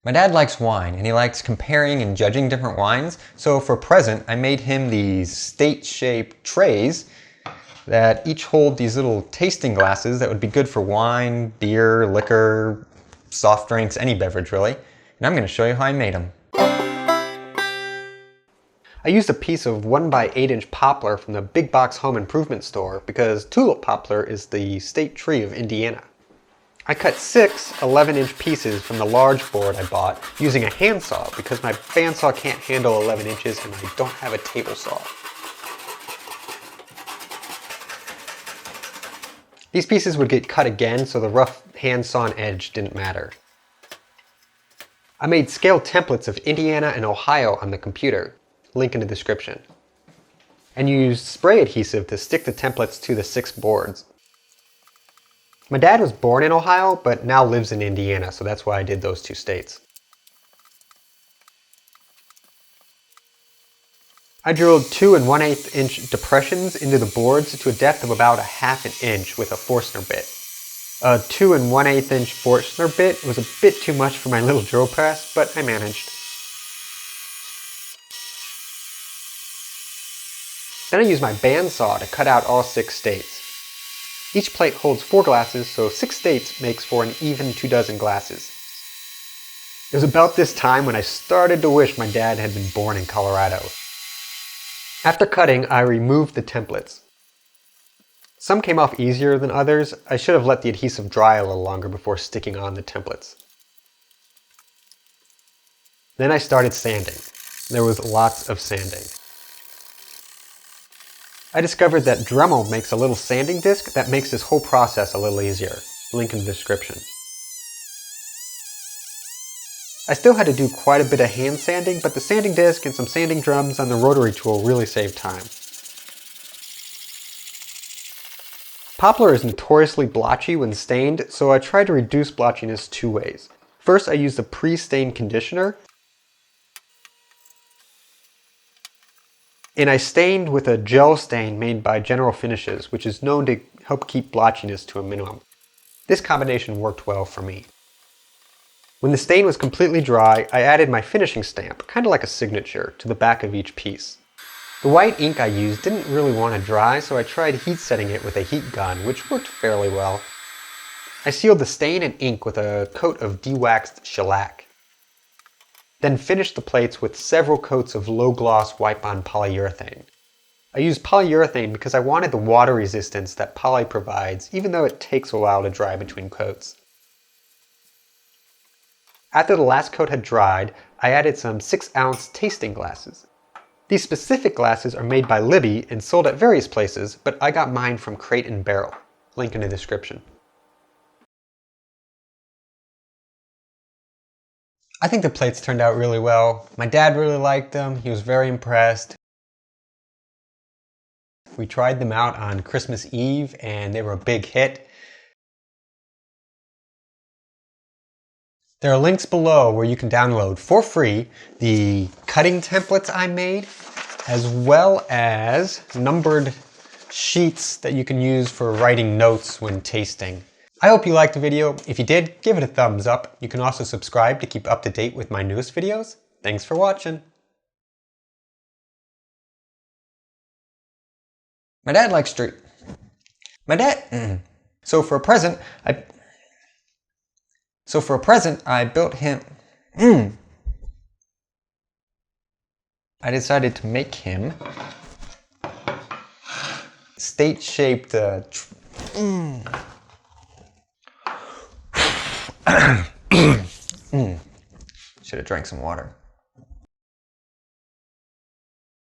My dad likes wine, and he likes comparing and judging different wines. So for a present, I made him these state-shaped trays that each hold these little tasting glasses that would be good for wine, beer, liquor, soft drinks, any beverage really. And I'm going to show you how I made them. I used a piece of 1x8" poplar from the big box home improvement store because tulip poplar is the state tree of Indiana. I cut 6 11-inch pieces from the large board I bought using a handsaw because my bandsaw can't handle 11 inches and I don't have a table saw. These pieces would get cut again, so the rough hand-sawn edge didn't matter. I made scale templates of Indiana and Ohio on the computer, link in the description, and used spray adhesive to stick the templates to the 6 boards. My dad was born in Ohio, but now lives in Indiana, so that's why I did those 2 states. I drilled 2 1/8 inch depressions into the boards to a depth of about 1/2 inch with a Forstner bit. A 2 1/8 inch Forstner bit was a bit too much for my little drill press, but I managed. Then I used my bandsaw to cut out all 6 states. Each plate holds 4 glasses, so 6 states makes for an even 24 glasses. It was about this time when I started to wish my dad had been born in Colorado. After cutting, I removed the templates. Some came off easier than others. I should have let the adhesive dry a little longer before sticking on the templates. Then I started sanding. There was lots of sanding. I discovered that Dremel makes a little sanding disc that makes this whole process a little easier. Link in the description. I still had to do quite a bit of hand sanding, but the sanding disc and some sanding drums on the rotary tool really saved time. Poplar is notoriously blotchy when stained, so I tried to reduce blotchiness 2 ways. First, I used a pre-stain conditioner, and I stained with a gel stain made by General Finishes, which is known to help keep blotchiness to a minimum. This combination worked well for me. When the stain was completely dry, I added my finishing stamp, kind of like a signature, to the back of each piece. The white ink I used didn't really want to dry, so I tried heat setting it with a heat gun, which worked fairly well. I sealed the stain and ink with a coat of de-waxed shellac. Then finished the plates with several coats of low-gloss wipe-on polyurethane. I used polyurethane because I wanted the water resistance that poly provides, even though it takes a while to dry between coats. After the last coat had dried, I added some 6-ounce tasting glasses. These specific glasses are made by Libby and sold at various places, but I got mine from Crate & Barrel. Link in the description. I think the plates turned out really well. My dad really liked them. He was very impressed. We tried them out on Christmas Eve and they were a big hit. There are links below where you can download for free the cutting templates I made, as well as numbered sheets that you can use for writing notes when tasting. I hope you liked the video. If you did, give it a thumbs up. You can also subscribe to keep up to date with my newest videos. Thanks for watching. My dad likes street. So for a present, I built him. I decided to make him state-shaped. Should have drank some water.